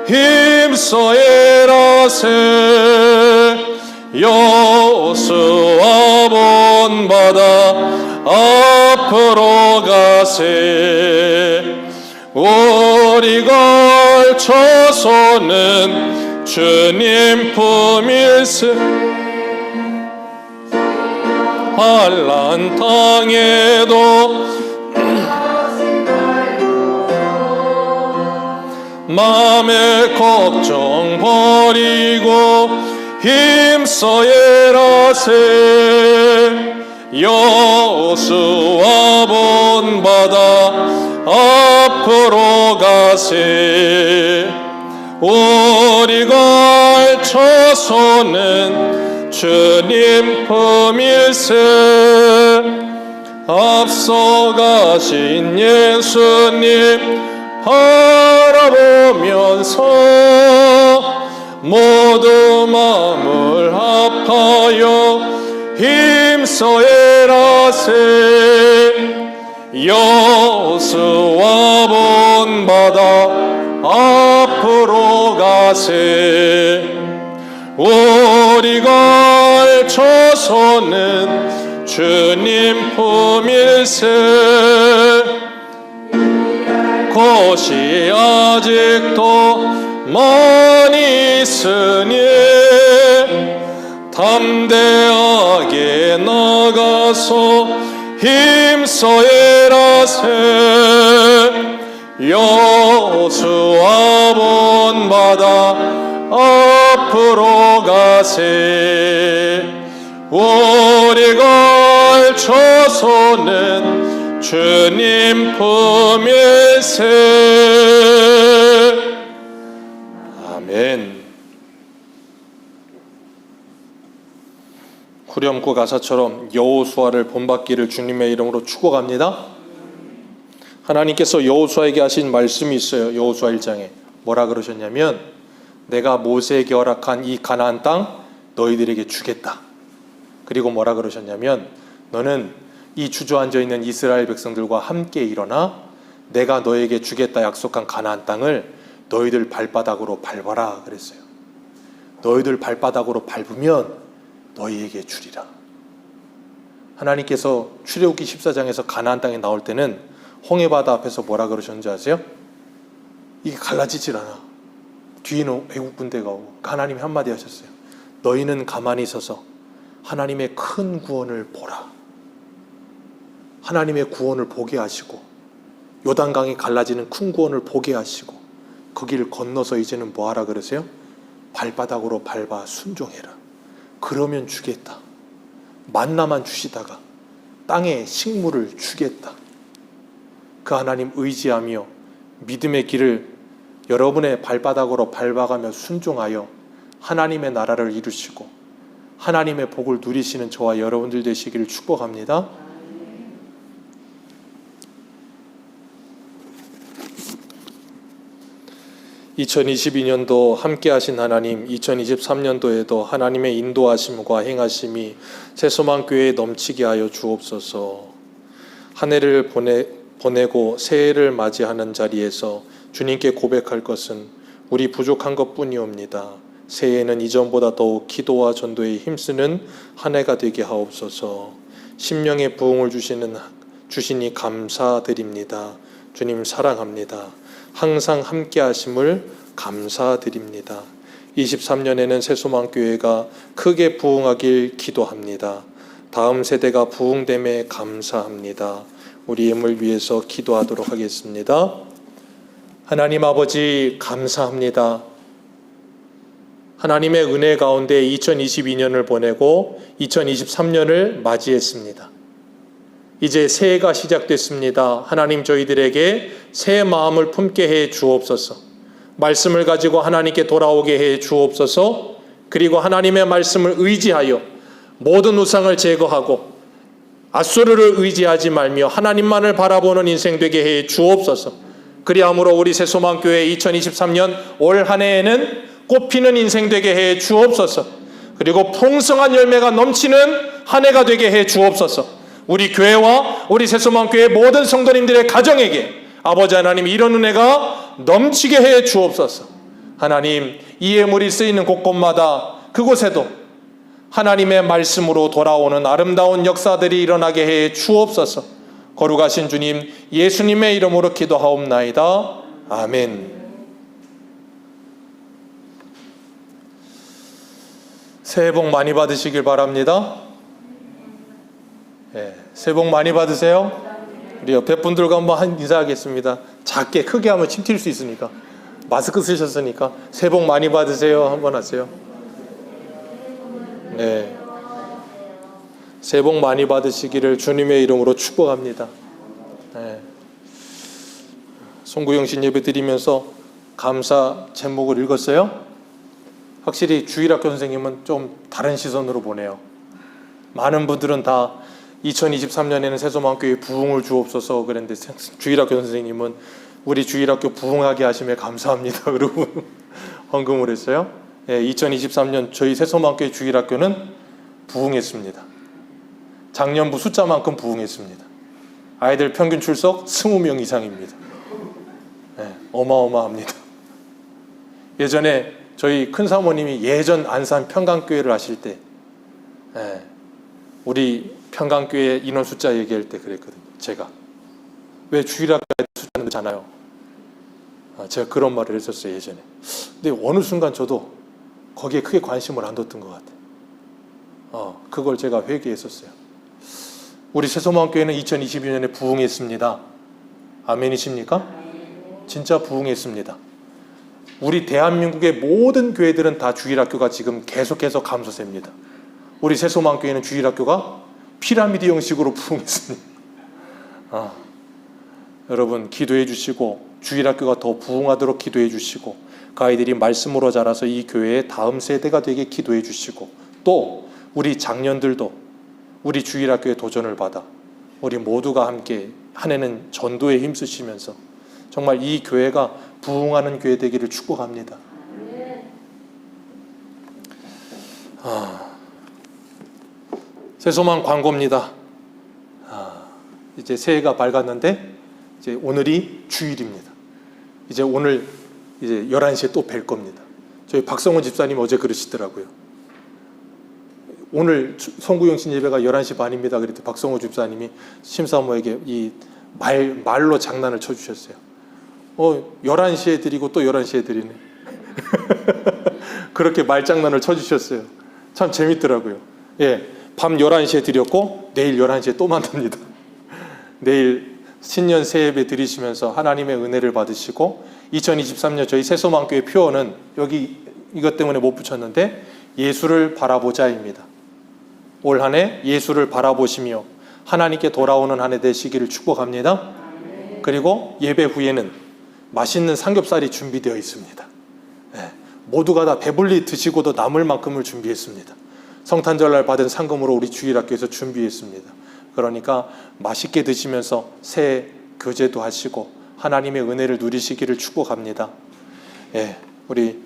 힘써 일하세. 여호수아 본받아 앞으로 가세. 우리 걸쳐서는 주님 품일세. 환난 땅에도 마음의 걱정 버리고 힘써 일하세. 여호수아 본받아 앞으로 가세. 우리가 할 처소는 주님 품일세. 앞서가신 예수님 바라보면서 모두 마음을 합하여 힘써 일하세. 여호수아 본받아 앞으로 가세. 우리가 할 처소는 주님 품일세. 곳이 아직도 많이 있으니 담대하게 나가서 힘써 일하세. 여호수아 본받아 앞으로 가세. 우리가 할 처소는 주님 품일세. 아멘. 후렴구 가사처럼 여호수아를 본받기를 주님의 이름으로 축복합니다. 하나님께서 여호수아에게 하신 말씀이 있어요. 여호수아 1장에 뭐라 그러셨냐면, 내가 모세에게 허락한 이 가나안 땅 너희들에게 주겠다. 그리고 뭐라 그러셨냐면, 너는 이 주저앉아 있는 이스라엘 백성들과 함께 일어나 내가 너에게 주겠다 약속한 가나안 땅을 너희들 발바닥으로 밟아라 그랬어요. 너희들 발바닥으로 밟으면 너희에게 주리라. 하나님께서 출애굽기 14장에서 가나안 땅에 나올 때는 홍해바다 앞에서 뭐라 그러셨는지 아세요? 이게 갈라지질 않아. 뒤에는 외국 군대가 오고 하나님이 한마디 하셨어요. 너희는 가만히 서서 하나님의 큰 구원을 보라. 하나님의 구원을 보게 하시고 요단강이 갈라지는 큰 구원을 보게 하시고 그 길을 건너서 이제는 뭐하라 그러세요? 발바닥으로 밟아 순종해라. 그러면 주겠다. 만나만 주시다가 땅에 식물을 주겠다. 그 하나님 의지하며 믿음의 길을 여러분의 발바닥으로 밟아가며 순종하여 하나님의 나라를 이루시고 하나님의 복을 누리시는 저와 여러분들 되시기를 축복합니다. 2022년도 함께 하신 하나님, 2023년도에도 하나님의 인도하심과 행하심이 새소망교회에 넘치게 하여 주옵소서. 한 해를 보내고 새해를 맞이하는 자리에서 주님께 고백할 것은 우리 부족한 것뿐이옵니다. 새해에는 이전보다 더욱 기도와 전도에 힘쓰는 한 해가 되게 하옵소서. 심령의 부흥을 주시니 감사드립니다. 주님 사랑합니다. 항상 함께 하심을 감사드립니다. 23년에는 새소망교회가 크게 부흥하길 기도합니다. 다음 세대가 부흥됨에 감사합니다. 우리 예물 위해서 기도하도록 하겠습니다. 하나님 아버지 감사합니다. 하나님의 은혜 가운데 2022년을 보내고 2023년을 맞이했습니다. 이제 새해가 시작됐습니다. 하나님 저희들에게 새 마음을 품게 해 주옵소서. 말씀을 가지고 하나님께 돌아오게 해 주옵소서. 그리고 하나님의 말씀을 의지하여 모든 우상을 제거하고 앗수르를 의지하지 말며 하나님만을 바라보는 인생 되게 해 주옵소서. 그리함으로 우리 새소망교회 2023년 올 한 해에는 꽃피는 인생 되게 해 주옵소서. 그리고 풍성한 열매가 넘치는 한 해가 되게 해 주옵소서. 우리 교회와 우리 새소망교회 모든 성도님들의 가정에게 아버지 하나님 이런 은혜가 넘치게 해 주옵소서. 하나님 이 예물이 쓰이는 곳곳마다 그곳에도 하나님의 말씀으로 돌아오는 아름다운 역사들이 일어나게 해 주옵소서. 거룩하신 주님 예수님의 이름으로 기도하옵나이다. 아멘. 새해 복 많이 받으시길 바랍니다. 네, 새해 복 많이 받으세요. 우리 옆에 분들과 한번 인사하겠습니다. 작게 크게 하면 침 튈 수 있으니까. 마스크 쓰셨으니까 새해 복 많이 받으세요 한번 하세요. 예. 새해 복 많이 받으시기를 주님의 이름으로 축복합니다. 예. 송구영신 예배 드리면서 감사 제목을 읽었어요. 확실히 주일학교 선생님은 좀 다른 시선으로 보네요. 많은 분들은 다 2023년에는 새소망교회 부흥을 주옵소서 그랬는데 주일학교 선생님은 우리 주일학교 부흥하게 하심에 감사합니다. 그러고 헌금을 했어요. 예, 2023년 저희 새소망교회 주일학교는 부흥했습니다. 작년부 숫자만큼 부흥했습니다. 아이들 평균 출석 20명 이상입니다. 예, 어마어마합니다. 예전에 저희 큰사모님이 예전 안산 평강교회를 하실 때 우리 평강교회 인원 숫자 얘기할 때 그랬거든요. 제가 왜 주일학교에 숫자는 그렇잖아요. 제가 그런 말을 했었어요 예전에. 근데 어느 순간 저도 거기에 크게 관심을 안 뒀던 것 같아요. 그걸 제가 회개했었어요. 우리 새소망교회는 2022년에 부흥했습니다. 아멘이십니까? 진짜 부흥했습니다. 우리 대한민국의 모든 교회들은 다 주일학교가 지금 계속해서 감소세입니다. 우리 새소망교회는 주일학교가 피라미드 형식으로 부흥했습니다. 여러분 기도해 주시고 주일학교가 더 부흥하도록 기도해 주시고 그 아이들이 말씀으로 자라서 이 교회의 다음 세대가 되게 기도해 주시고 또 우리 장년들도 우리 주일학교의 도전을 받아 우리 모두가 함께 한 해는 전도에 힘쓰시면서 정말 이 교회가 부흥하는 교회 되기를 축복합니다. 새소망 광고입니다. 이제 새해가 밝았는데 이제 오늘이 주일입니다. 이제 오늘 이제 11시에 또 뵐 겁니다. 저희 박성훈 집사님 어제 그러시더라고요. 오늘 송구영신 예배가 11시 반입니다. 그랬더니 박성훈 집사님이 심사모에게 이 말로 장난을 쳐주셨어요. 11시에 드리고 또 11시에 드리네. 그렇게 말장난을 쳐주셨어요. 참 재밌더라고요. 예, 밤 11시에 드렸고 내일 11시에 또 만납니다. 내일 신년 새예배 드리시면서 하나님의 은혜를 받으시고 2023년 저희 새소망교회 표어는 여기 이것 때문에 못 붙였는데 예수를 바라보자입니다. 올 한 해 예수를 바라보시며 하나님께 돌아오는 한 해 되시기를 축복합니다. 그리고 예배 후에는 맛있는 삼겹살이 준비되어 있습니다. 네, 모두가 다 배불리 드시고도 남을 만큼을 준비했습니다. 성탄절날 받은 상금으로 우리 주일학교에서 준비했습니다. 그러니까 맛있게 드시면서 새해 교제도 하시고 하나님의 은혜를 누리시기를 축복합니다. 예, 우리